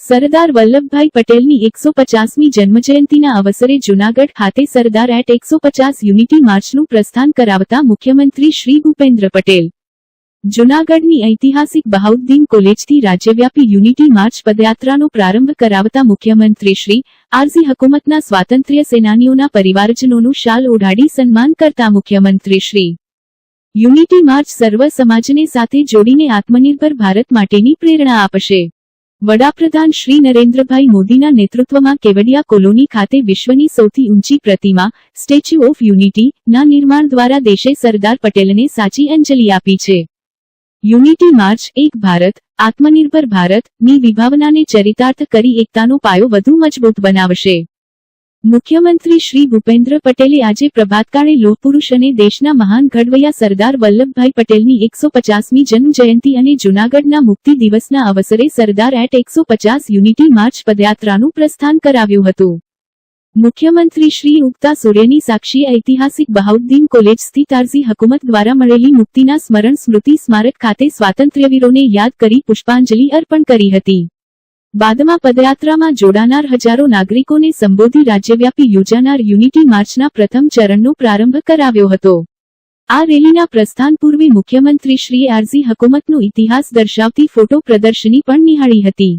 સરદાર વલ્લભભાઈ પટેલની 150મી જન્મજયંતિના અવસરે જૂનાગઢ ખાતે સરદાર એટ 150 યુનિટી માર્ચનું પ્રસ્થાન કરાવતા મુખ્યમંત્રી શ્રી ભૂપેન્દ્ર પટેલ જૂનાગઢની ઐતિહાસિક બહાઉદ્દીન કોલેજથી રાજ્યવ્યાપી યુનિટી માર્ચ પદયાત્રાનો પ્રારંભ કરાવતા મુખ્યમંત્રી શ્રી આરઝી હુકુમતના સ્વાતંત્ર્ય સેનાનીઓના પરિવારજનોનું શાલ ઓઢાડી સન્માન કરતા મુખ્યમંત્રી શ્રી યુનિટી માર્ચ સર્વ સમાજને સાથે જોડીને આત્મનિર્ભર ભારત માટેની પ્રેરણા આપશે। વડાપ્રધાન શ્રી નરેન્દ્રભાઈ મોદીના નેતૃત્વમાં કેવડિયા કોલોની ખાતે વિશ્વની સૌથી ઊંચી પ્રતિમા સ્ટેચ્યુ ઓફ યુનિટી ના નિર્માણ દ્વારા દેશે સરદાર પટેલને સાચી અંજલિ આપી છે। યુનિટી માર્ચ એક ભારત આત્મનિર્ભર ભારત ની વિભાવનાને ચરિતાર્થ કરી એકતાનો પાયો વધુ મજબૂત બનાવશે। મુખ્યમંત્રી શ્રી ભૂપેન્દ્ર પટેલે આજે પ્રભાતકાળે લોહપુરુષ અને દેશના મહાન ઘડવૈયા સરદાર વલ્લભભાઈ પટેલની 150મી જન્મ જયંતિ અને જૂનાગઢના મુક્તિ દિવસના અવસરે સરદાર એટ 150 યુનિટી માર્ચ પદયાત્રાનું પ્રસ્થાન કરાવ્યું હતું। મુખ્યમંત્રી શ્રી ઉગતા સૂર્યની સાક્ષી ઐતિહાસિક બહાઉદ્દીન કોલેજ સ્થિત આરઝી હુકુમત દ્વારા મળેલી મુક્તિના સ્મરણ સ્મૃતિ સ્મારક ખાતે સ્વાતંત્ર્યવીરોને યાદ કરી પુષ્પાંજલિ અર્પણ કરી હતી। બાદમાં પદયાત્રામાં જોડાનાર હજારો નાગરિકોને સંબોધી રાજ્યવ્યાપી યોજાનાર યુનિટી માર્ચના પ્રથમ ચરણનો પ્રારંભ કરાવ્યો હતો। આ રેલીના પ્રસ્થાન પૂર્વે મુખ્યમંત્રીશ્રીએ આરઝી હુકુમતનો ઇતિહાસ દર્શાવતી ફોટો પ્રદર્શની પણ નિહાળી હતી।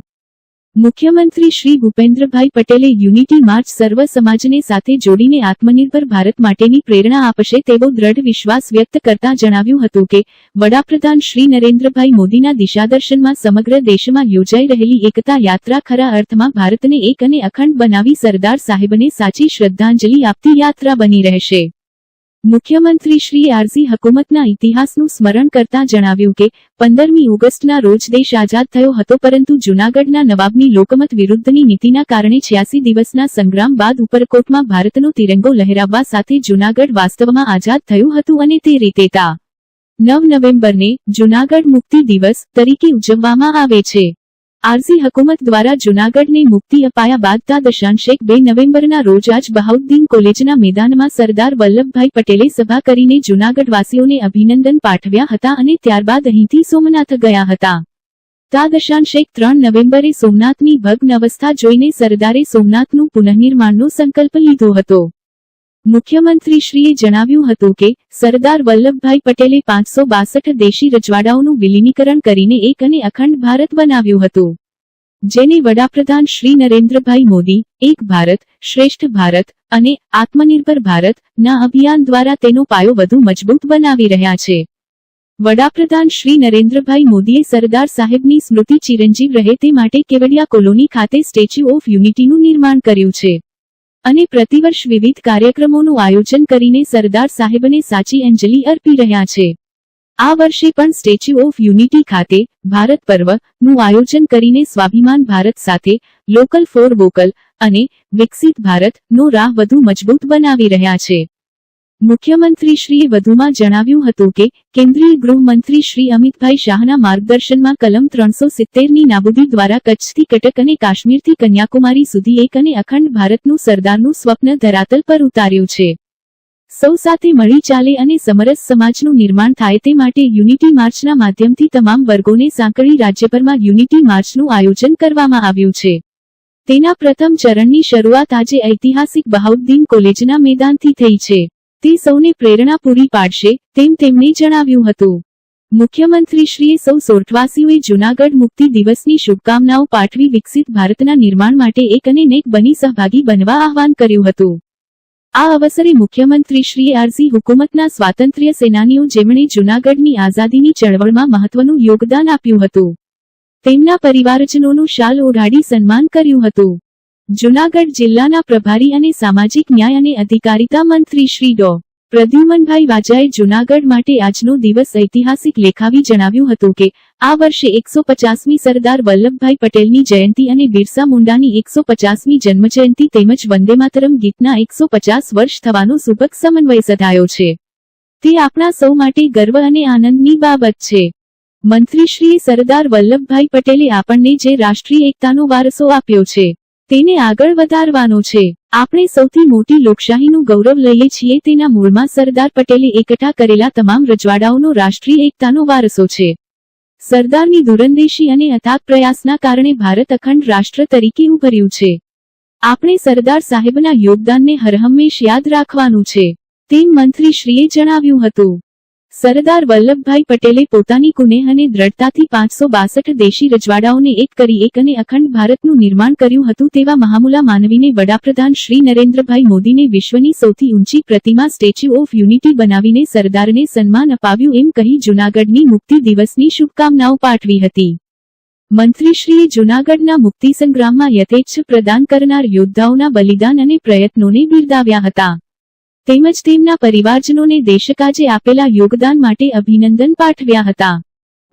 મુખ્યમંત્રી શ્રી ભૂપેન્દ્રભાઈ પટેલે યુનિટી માર્ચ સર્વ સમાજને સાથે જોડીને આત્મનિર્ભર ભારત માટેની પ્રેરણા આપશે તેવો દ્રઢ વિશ્વાસ વ્યક્ત કરતા જણાવ્યું હતું કે વડાપ્રધાન શ્રી નરેન્દ્રભાઈ મોદીના દિશાદર્શનમાં સમગ્ર દેશમાં યોજાઈ રહેલી એકતા યાત્રા ખરા અર્થમાં ભારતને એક અને અખંડ બનાવી સરદાર સાહેબને સાચી શ્રદ્ધાંજલિ આપતી યાત્રા બની રહેશે। મુખ્યમંત્રીશ્રીએ આરઝી હુકુમતના ઇતિહાસનું સ્મરણ કરતા જણાવ્યું કે 15મી ઓગસ્ટના રોજ દેશ આઝાદ થયો હતો પરંતુ જૂનાગઢના નવાબની લોકમત વિરુદ્ધની નીતિના કારણે 86 દિવસના સંગ્રામ બાદ ઉપરકોટમાં ભારતનો તિરંગો લહેરાવવા સાથે જૂનાગઢ વાસ્તવમાં આઝાદ થયું હતું અને તે રીતે તા 9 નવેમ્બરને જૂનાગઢ મુક્તિ દિવસ તરીકે ઉજવવામાં આવે છે। આરઝી હુકુમત દ્વારા જૂનાગઢને મુક્તિ અપાયા બાદ તા દશાંશેક 2 નવેમ્બરના રોજ આજ બહાઉદ્દીન કોલેજના મેદાનમાં સરદાર વલ્લભભાઈ પટેલે સભા કરીને જૂનાગઢવાસીઓને અભિનંદન પાઠવ્યા હતા અને ત્યારબાદ અહીંથી સોમનાથ ગયા હતા। તા દશાંશેક 3 નવેમ્બરે સોમનાથની ભગ્ન અવસ્થા જોઈને સરદારે સોમનાથનું પુનઃનિર્માણનો સંકલ્પ લીધો હતો। મુખ્યમંત્રીશ્રીએ જણાવ્યું હતું કે સરદાર વલ્લભભાઈ પટેલે 562 દેશી રજવાડાઓનું વિલીનીકરણ કરીને એક અને અખંડ ભારત બનાવ્યું હતું જેને વડાપ્રધાન શ્રી નરેન્દ્રભાઈ મોદી એક ભારત શ્રેષ્ઠ ભારત અને આત્મનિર્ભર ભારત ના અભિયાન દ્વારા તેનો પાયો વધુ મજબૂત બનાવી રહ્યા છે। વડાપ્રધાન શ્રી નરેન્દ્રભાઈ મોદીએ સરદાર સાહેબની સ્મૃતિ ચિરંજીવ રહે તે માટે કેવડિયા કોલોની ખાતે સ્ટેચ્યુ ઓફ યુનિટીનું નિર્માણ કર્યું છે અને પ્રતિવર્ષ વિવિધ કાર્યક્રમોનું આયોજન કરીને સરદાર સાહેબને સાચી અંજલિ અર્પી રહ્યા છે। આ વર્ષે પણ સ્ટેચ્યુ ઓફ યુનિટી ખાતે ભારત પર્વ નું આયોજન કરીને સ્વાભિમાન ભારત સાથે લોકલ ફોર વોકલ અને વિકસિત ભારત નો રાહ વધુ મજબૂત બનાવી રહ્યા છે। મુખ્યમંત્રીશ્રીએ વધુમાં જણાવ્યું હતું કે કેન્દ્રીય ગૃહમંત્રી શ્રી અમિતભાઈ શાહના માર્ગદર્શનમાં કલમ 370ની નાબૂદી દ્વારા કચ્છથી કટક અને કાશ્મીરથી કન્યાકુમારી સુધી એક અને અખંડ ભારતનું સરદારનું સ્વપ્ન ધરાતલ પર ઉતાર્યું છે। સૌ સાથે મળી ચાલે અને સમરસ સમાજનું નિર્માણ થાય તે માટે યુનિટી માર્ચના માધ્યમથી તમામ વર્ગોને સાંકળી રાજ્યભરમાં યુનિટી માર્ચનું આયોજન કરવામાં આવ્યું છે। તેના પ્રથમ ચરણની શરૂઆત આજે ઐતિહાસિક બહાઉદ્દીન કોલેજના મેદાનથી થઈ છે। તે સૌને પ્રેરણા પૂરી પાડશે તેમ તેમણે જણાવ્યું હતું। મુખ્યમંત્રીશ્રીએ સૌ સોરઠવાસીઓએ જૂનાગઢ મુક્તિ દિવસની શુભકામનાઓ પાઠવી વિકસિત ભારતના નિર્માણ માટે એક અને નેક બની સહભાગી બનવા આહવાન કર્યું હતું। આ અવસરે મુખ્યમંત્રીશ્રીએ આરઝી હુકુમતના સ્વાતંત્ર્ય સેનાનીઓ જેમણે જૂનાગઢની આઝાદીની ચળવળમાં મહત્વનું યોગદાન આપ્યું હતું તેમના પરિવારજનોનું શાલ ઓઢાડી સન્માન કર્યું હતું। જૂનાગઢ જિલ્લાના પ્રભારી અને સામાજિક ન્યાય અને અધિકારિતા મંત્રી શ્રી ડો. પ્રદ્યુમનભાઈ વાજાએ જૂનાગઢ માટે આજનો દિવસ ઐતિહાસિક લેખાવી જણાવ્યું હતું કે આ વર્ષે 150મી સરદાર વલ્લભભાઈ પટેલની જયંતિ અને બિરસા મુંડાની 150મી જન્મજયંતિ તેમજ વંદેમાતરમ ગીતના 150 વર્ષ થવાનો સુભગ સમન્વય સધાયો છે। તે આપણા સૌ માટે ગર્વ અને આનંદની બાબત છે। મંત્રીશ્રીએ સરદાર વલ્લભભાઈ પટેલે આપણને જે રાષ્ટ્રીય એકતાનો વારસો આપ્યો છે તેને આગળ વધારવાનો છે। આપણે સૌથી મોટી લોકશાહીનું ગૌરવ લઈએ છીએ તેના મૂળમાં સરદાર પટેલે એકઠા કરેલા તમામ રજવાડાઓનો રાષ્ટ્રીય એકતાનો વારસો છે। સરદારની દૂરંદેશી અને અથાગ પ્રયાસના કારણે ભારત અખંડ રાષ્ટ્ર તરીકે ઉભર્યું છે. આપણે સરદાર સાહેબના યોગદાનને હરહંમેશ યાદ રાખવાનું છે, તેમ મંત્રીશ્રીએ જણાવ્યું હતું. સરદાર વલ્લભભાઈ પટેલે પોતાની કુનેહ અને દ્રઢતાથી 562 દેશી રજવાડાઓને એક કરી એક અને અખંડ ભારતનું નિર્માણ કર્યું હતું તેવા મહામુલા માનવીને વડાપ્રધાન શ્રી નરેન્દ્રભાઈ મોદીને વિશ્વની સૌથી ઊંચી પ્રતિમા સ્ટેચ્યુ ઓફ યુનિટી બનાવીને સરદારને સન્માન અપાવ્યું એમ કહી જૂનાગઢની મુક્તિ દિવસની શુભકામનાઓ પાઠવી હતી. મંત્રીશ્રીએ જૂનાગઢના મુક્તિ સંગ્રામમાં યથેચ્છ પ્રદાન કરનાર યોદ્ધાઓના બલિદાન અને પ્રયત્નોને બિરદાવ્યા હતા. તેમજ તેમના પરિવારજનોને દેશકાજે આપેલા યોગદાન માટે અભિનંદન પાઠવ્યા હતા.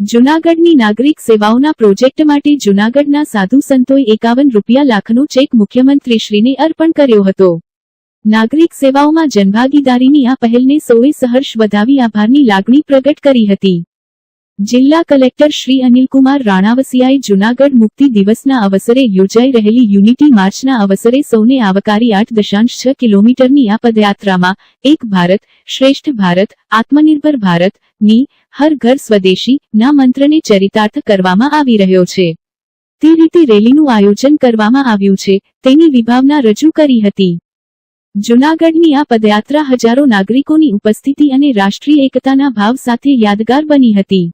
જૂનાગઢની નાગરિક સેવાઓના પ્રોજેક્ટ માટે જૂનાગઢના સાધુ સંતોએ 51 લાખનો ચેક મુખ્યમંત્રીશ્રીને અર્પણ કર્યો હતો. નાગરિક સેવાઓમાં જનભાગીદારીની આ પહેલને સૌએ સહર્ષ વધાવી આભારની લાગણી પ્રગટ કરી હતી. જિલ્લા કલેક્ટર શ્રી અનિલકુમાર રાણાવસિયાએ જૂનાગઢ મુક્તિ દિવસના અવસરે યોજાઈ રહેલી યુનિટી માર્ચના અવસરે સૌને આવકારી 8.6 કિલોમીટરની આ પદયાત્રામાં એક ભારત શ્રેષ્ઠ ભારત આત્મનિર્ભર ભારત ની હર ઘર સ્વદેશી ના મંત્રને ચરિતાર્થ કરવામાં આવી રહ્યો છે. તે રીતે રેલીનું આયોજન કરવામાં આવ્યું છે તેની વિભાવના રજૂ કરી હતી. જૂનાગઢની આ પદયાત્રા હજારો નાગરિકોની ઉપસ્થિતિ અને રાષ્ટ્રીય એકતાના ભાવ સાથે યાદગાર બની હતી.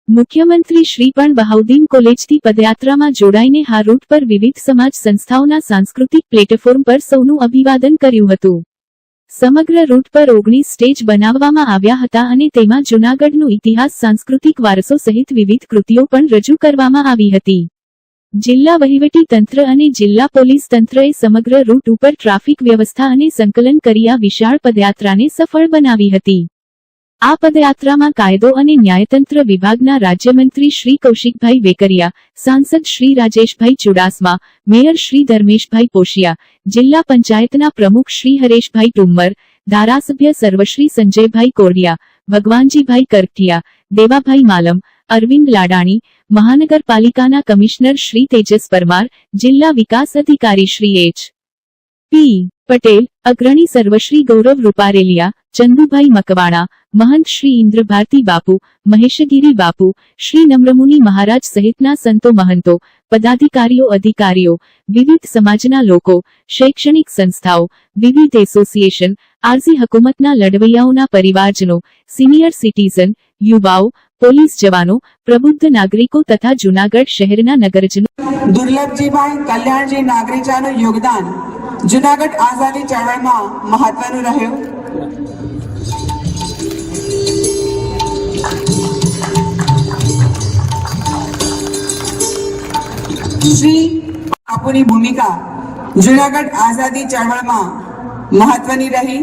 મુખ્યમંત્રી શ્રી પણ બહાઉદ્દીન કોલેજથી પદયાત્રામાં જોડાઈને આ રૂટ પર વિવિધ સમાજ સંસ્થાઓના સાંસ્કૃતિક પ્લેટફોર્મ પર સૌનું અભિવાદન કર્યું હતું. સમગ્ર રૂટ પર 19 સ્ટેજ બનાવવામાં આવ્યા હતા અને તેમાં જૂનાગઢનો ઇતિહાસ સાંસ્કૃતિક વારસો સહિત વિવિધ કૃતિઓ પણ રજૂ કરવામાં આવી હતી. જિલ્લા વહીવટી તંત્ર અને જિલ્લા પોલીસ તંત્રએ સમગ્ર રૂટ ઉપર ટ્રાફિક વ્યવસ્થા અને સંકલન કરી આ વિશાળ પદયાત્રાને સફળ બનાવી હતી. આ પદયાત્રામાં કાયદો અને ન્યાયતંત્ર વિભાગના રાજ્યમંત્રી શ્રી કૌશિકભાઈ વેકરિયા, સાંસદ શ્રી રાજેશભાઈ ચુડાસમા, મેયર શ્રી ધર્મેશભાઈ પોશિયા, જિલ્લા પંચાયતના પ્રમુખ શ્રી હરેશભાઈ ટુમ્મર, ધારાસભ્ય સર્વશ્રી સંજયભાઈ કોડિયા, ભગવાનજીભાઈ કરકઠિયા, દેવાભાઈ માલમ, અરવિંદ લાડાણી, મહાનગરપાલિકાના કમિશનર શ્રી તેજસ પરમાર, જિલ્લા વિકાસ અધિકારી શ્રી એચ.પી. પટેલ, અગ્રણી સર્વશ્રી ગૌરવ રૂપારેલિયા, ચંદુભાઈ મકવાણા, મહંત શ્રી ઇન્દ્રભારતી બાપુ, મહેશગીરી બાપુ, શ્રી નમ્રમુનિ મહારાજ સહિતના સંતો મહંતો, પદાધિકારીઓ અધિકારીઓ, વિવિધ સમાજના લોકો, શૈક્ષણિક સંસ્થાઓ, વિવિધ એસોસિએશન, આરઝી હકુમતના લડવૈયાઓના પરિવારજનો, સિનિયર સિટીઝન, યુવાઓ, પોલીસ જવાનો, પ્રબુદ્ધ નાગરિકો તથા જૂનાગઢ શહેરના નગરજનો દુર્લભજીભાઈ કલ્યાણજી નાગરીચાનું યોગદાન જૂનાગઢ આઝાદી ચળવળમાં મહત્વનું રહ્યું. શ્રી બાપુની ભૂમિકા જૂનાગઢ આઝાદી ચળવળમાં મહત્વની રહી.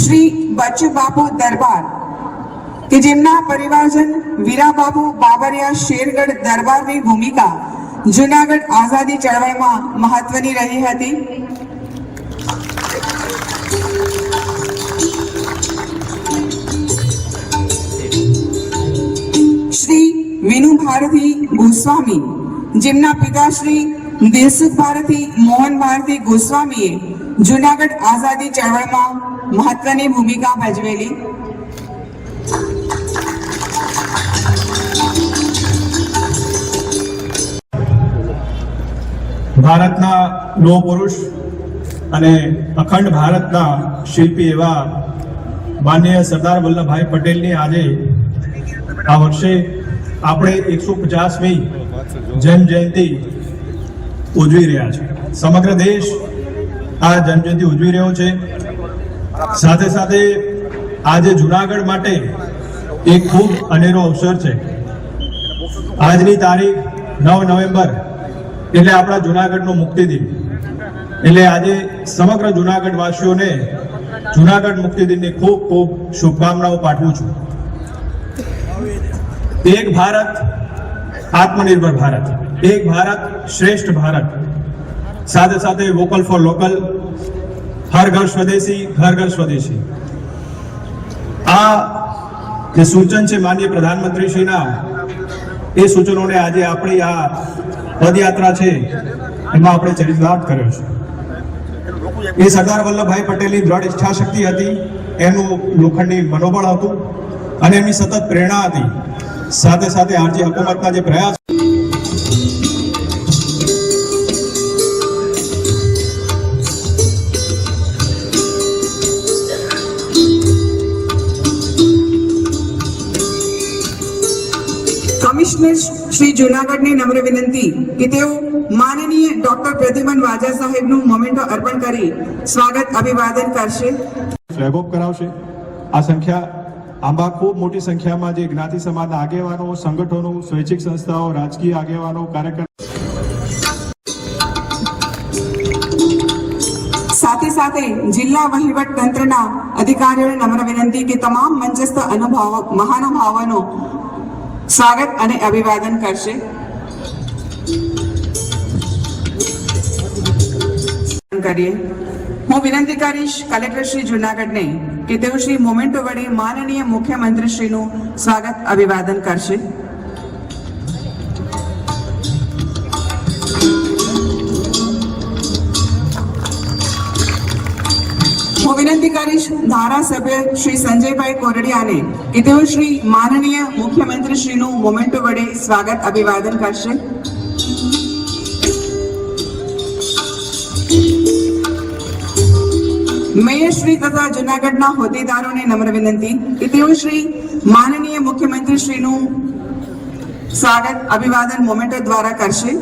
શ્રી બચ્ચુ બાપુ દરબાર કે જેમના પરિવારજન વીરા બાપુ બાબરિયા શેરગઢ દરબારની ભૂમિકા જૂનાગઢ આઝાદી ચળવળમાં મહત્વની રહી હતી. શ્રી વિનુ ભારતી ગોસ્વામી જેમના પિતાશ્રી દેવસુખ ભારતી મોહન ભારતી ગોસ્વામીએ જૂનાગઢ આઝાદી ચળવળમાં મહત્વની ભૂમિકા ભજવેલી. ભારતના લોહ પુરુષ અને અખંડ ભારતના શિલ્પી એવા માનનીય સરદાર વલ્લભભાઈ પટેલની આજે આ વર્ષે આપણે 150મી જન્મ જયંતિ ઉજવી રહ્યા છે. સમગ્ર દેશ આ જન્મ જયંતિ ઉજવી રહ્યો છે. સાથે સાથે આજે જૂનાગઢ માટે એક ખૂબ અનેરો અવસર છે. આજની તારીખ 9 નવેમ્બર એટલે આપણા જૂનાગઢનો મુક્તિ દિન. એટલે આજે સમગ્ર જૂનાગઢ વાસીઓને જૂનાગઢ મુક્તિ દિનની ખૂબ ખૂબ શુભકામનાઓ પાઠવું છું. એક ભારત આત્મનિર્ભર ભારત, એક ભારત શ્રેષ્ઠ ભારત, સાથે સાથે વોકલ ફોર લોકલ, હર ઘર સ્વદેશી, ઘર ઘર સ્વદેશી. આ જે સૂચન છે માનનીય પ્રધાનમંત્રીશ્રીના, એ સૂચનોને આજે આપણી આ પદયાત્રા છે એમાં આપણે ચરિતાર્થ કર્યો છે. એ સરદાર વલ્લભભાઈ પટેલની દ્રઢ ઈચ્છાશક્તિ હતી, એનું લોખંડી મનોબળ હતું અને એમની સતત પ્રેરણા હતી. સાથે સાથે આરજી હુકુમતના જે પ્રયાસ કમિશનર શ્રી જુનાગઢને નમ્ર વિનંતી કે તેઓ માનનીય ડોક્ટર પ્રદ્યુમન વાજા સાહેબનું મોમેન્ટો અર્પણ કરી સ્વાગત અભિવાદન કરશે. ફ્લેગ ઓફ કરાવશે. આ સંખ્યા આંબા ખૂબ મોટી સંખ્યામાં જે જ્ઞાતિ સમાજના આગેવાનો, સંગઠનો, સ્વૈચ્છિક સંસ્થાઓ, રાજકીય આગેવાનો, કાર્યકર સાથે સાથે જિલ્લા વહીવટ તંત્રના અધિકારીઓને નમ્ર વિનંતી કે તમામ મંચસ્થ મહાનુભાવોનો સ્વાગત અને અભિવાદન કરશે. કરીએ. હું વિનંતી કરીશ કલેક્ટર શ્રી જુનાગઢને કે તેઓ શ્રી મોમેન્ટો વડે માનનીય મુખ્યમંત્રીશ્રીનું સ્વાગત અભિવાદન કરશે. હું વિનંતી કરીશ ધારાસભ્ય શ્રી સંજયભાઈ કોરડિયાને કે તેઓ શ્રી માનનીય મુખ્યમંત્રીશ્રીનું મોમેન્ટો વડે સ્વાગત અભિવાદન કરશે. મેયર શ્રી તથા જૂનાગઢના હોદ્દેદારોને નમ્ર વિનંતી કે તેઓ શ્રી માનનીય મુખ્યમંત્રીશ્રીનું સ્વાગત અભિવાદન મોમેન્ટો દ્વારા કરશે.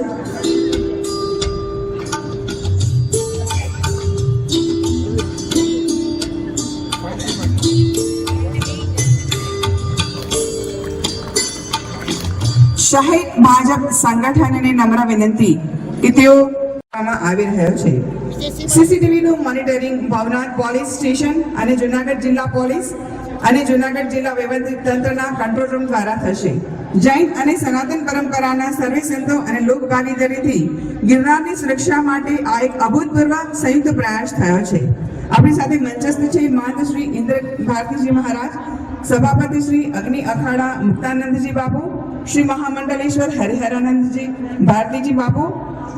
શહેર ભાજપ સંગઠનને નમ્ર વિનંતી કે તેઓ આવી રહ્યો છે. સીસીટીવી નું મોનિટરિંગ ભવનાથ પોલીસ સ્ટેશન અને જૂનાગઢ જિલ્લા પોલીસ અને જૂનાગઢ જિલ્લા વહીવટી તંત્રના કંટ્રોલ રૂમ દ્વારા થશે. જૈન અને સનાતન પરંપરાના સર્વે સંતો અને લોક ભાગીદારીથી ગિરનારની સુરક્ષા માટે આ એક અભૂતપૂર્વ સંયુક્ત પ્રયાસ થયો છે. આપણી સાથે મંચસ્થ છે મહંત શ્રી ઇન્દ્ર ભારતીજી મહારાજ, સભાપતિ શ્રી અગ્નિ અખાડા મુક્તાનંદજી બાપુ, શ્રી મહામંડલેશ્વર હરિહરાનંદજી ભારતીજી બાપુ,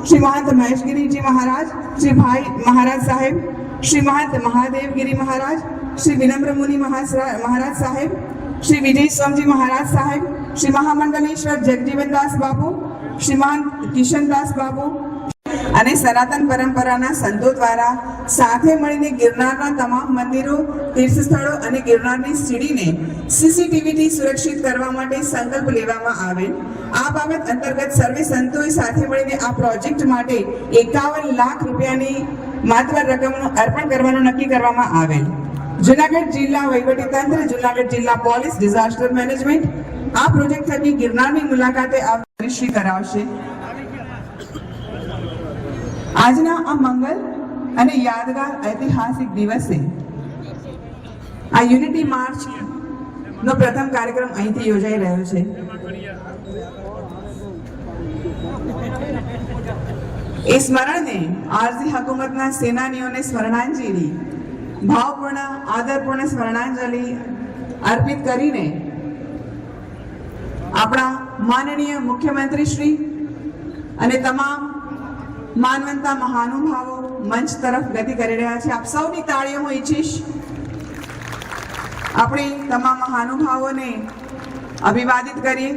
શ્રી મહંત મહેશગીરીજી મહારાજ, શ્રી ભાઈ મહારાજ સાહેબ, શ્રી મહંત મહાદેવગીરી મહારાજ, શ્રી વિનમ્ર મુનિ મહારાજ સાહેબ, શ્રી વિજય સ્વામીજી મહારાજ સાહેબ, શ્રી મહામંડલેશ્વર જગજીવનદાસ બાપુ, શ્રી મહંત કિશનદાસ બાપુ અને સનાતન પરંપરાના સંતો દ્વારા સાથે મળીને ગિરનારના તમામ મંદિરો, તીર્થ સ્થળો અને ગિરનારની સીડીને સીસીટીવીથી સુરક્ષિત કરવા માટે સંકલ્પ લેવામાં આવેલ. આ બાબત અંતર્ગત સર્વે સંતોએ સાથે મળીને આ પ્રોજેક્ટ માટે 51 લાખ રૂપિયાની માત્ર રકમનું અર્પણ કરવાનું નક્કી કરવામાં આવેલ. જૂનાગઢ જિલ્લા વહીવટી તંત્ર, જૂનાગઢ જિલ્લા પોલીસ, ડિઝાસ્ટર મેનેજમેન્ટ આ પ્રોજેક્ટ થકી ગિરનારની મુલાકાતે આવશ્રી કરાવશે. આજના આ મંગલ અને યાદગાર ઐતિહાસિક દિવસે આ યુનિટી માર્ચ નો પ્રથમ કાર્યક્રમ અહીંથી યોજાઈ રહ્યો છે. એ સ્મરણને આરજી હુકુમતના સેનાનીઓને સ્મરણાંજલિ, ભાવપૂર્ણ આદરપૂર્ણ સ્મરણાંજલિ અર્પિત કરીને આપણા માનનીય મુખ્યમંત્રી શ્રી અને તમામ માનવંતા મહાનુભાવો મંચ તરફ ગતિ કરી રહ્યા છે. આપ સૌની તાળીઓ હું ઈચ્છીશ. આપણે તમામ મહાનુભાવોને અભિવાદિત કરીએ.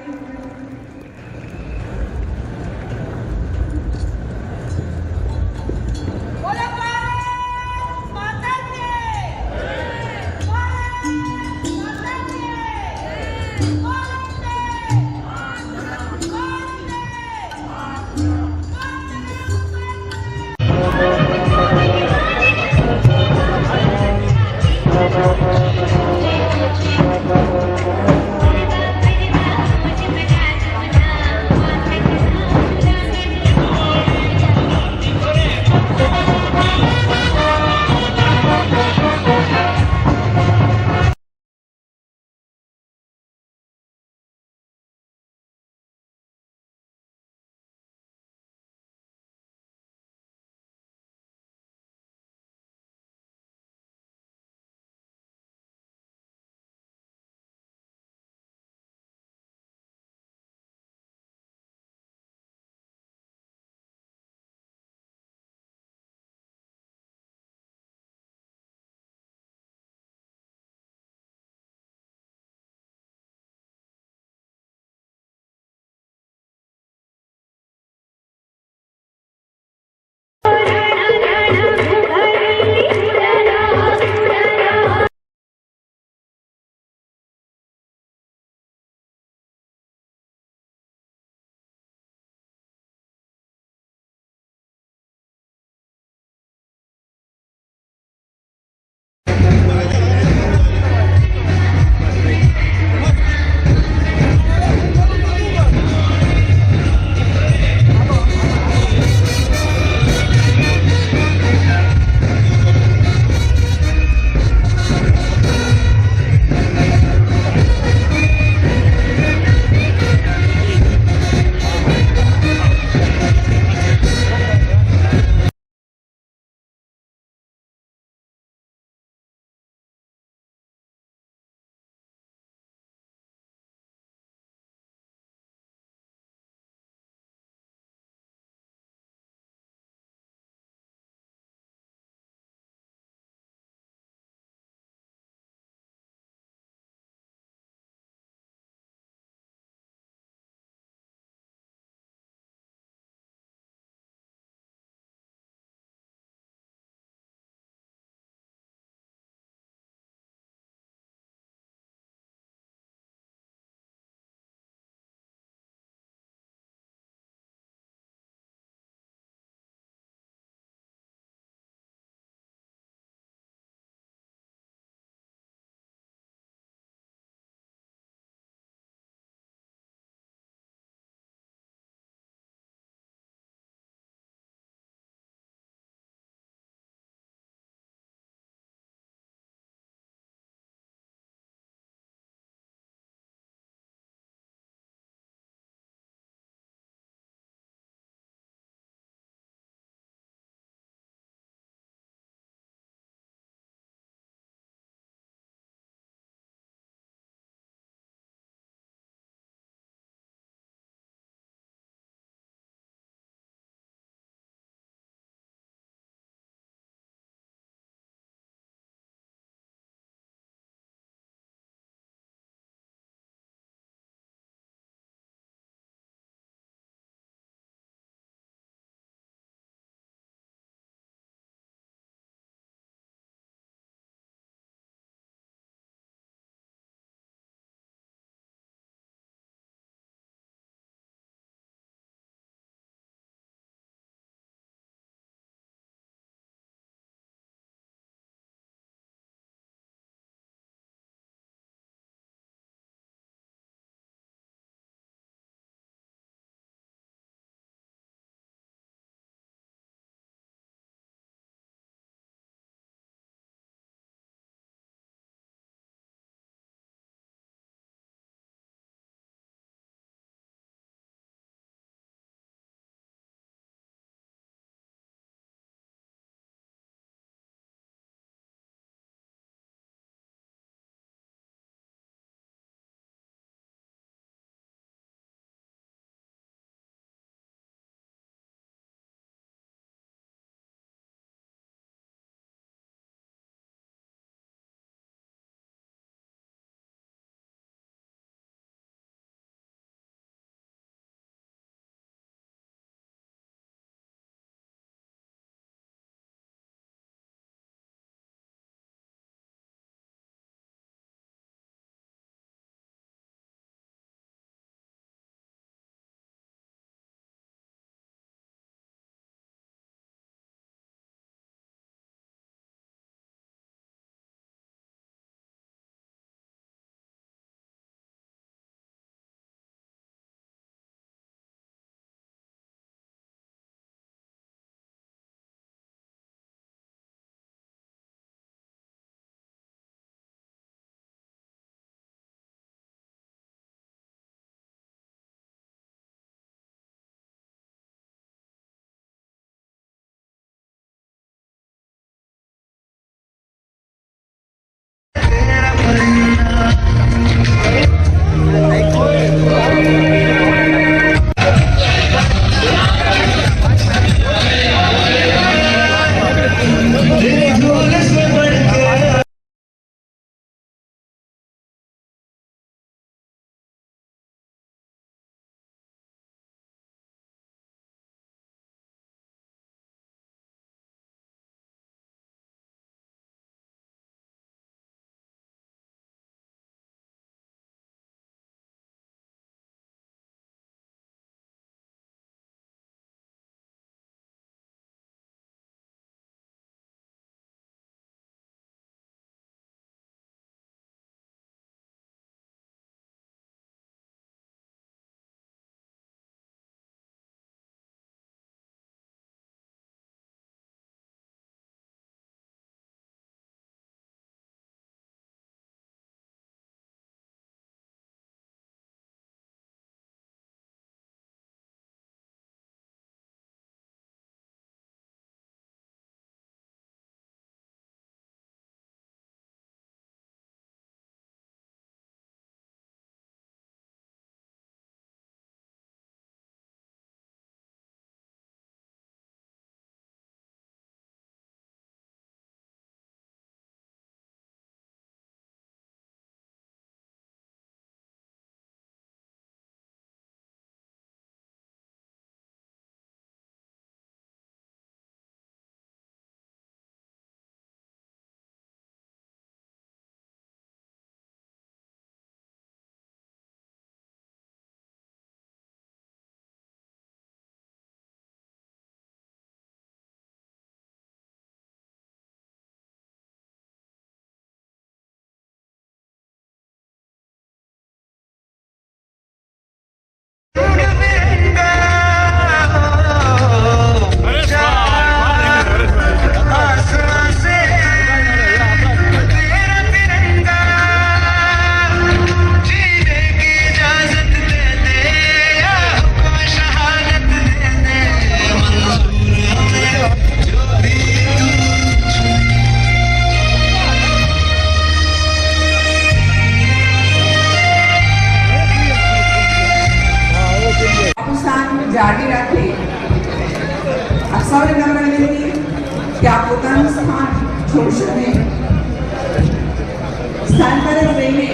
સ્થાન પર જ રહીને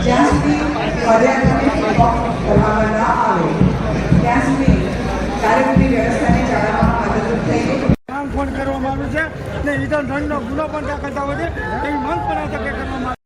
જ્યાં સુધી પર્યાવરણને કરવામાં ના આવે ત્યાં સુધી કાર્યક્રમની વ્યવસ્થાને જાળવવામાં મદદરૂપ થઈએ. ફોન કરવામાં આવ્યું છે ને ઈધન ધનનો ગુનો પણ દાખલ થયો છે એવી માંગ પણ આ તકે કરવામાં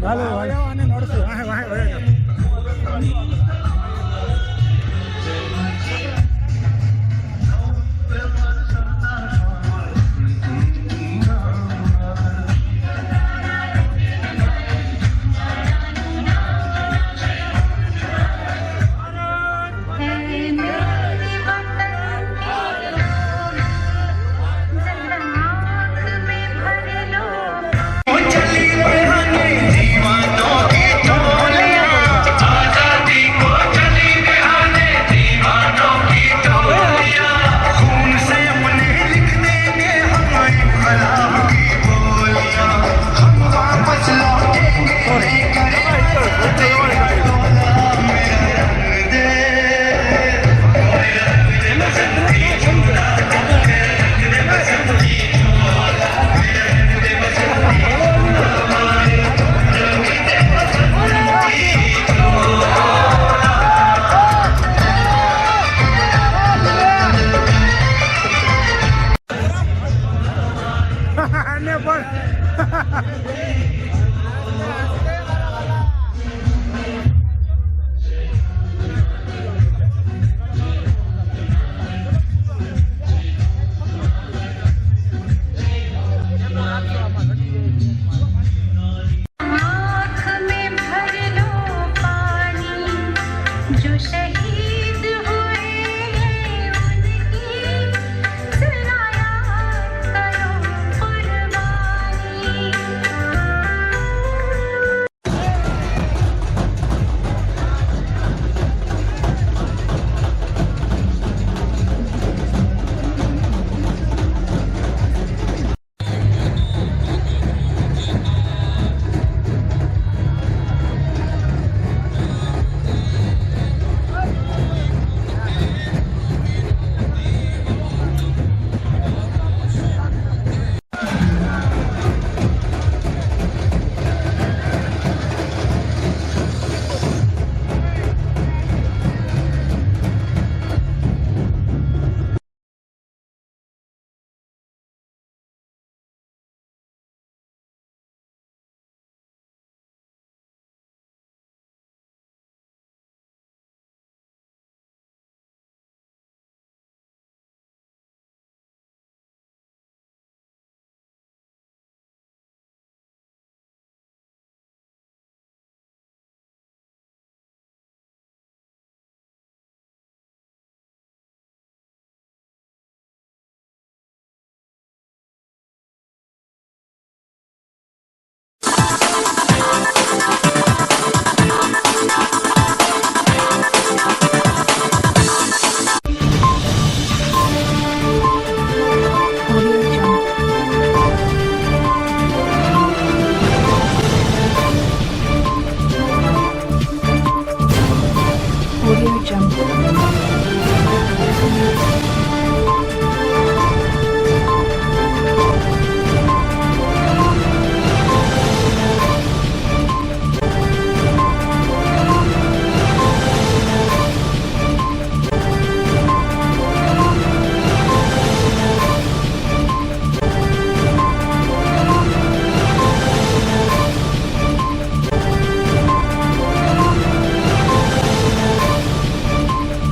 હાલો અને નડશું વાહે વાહે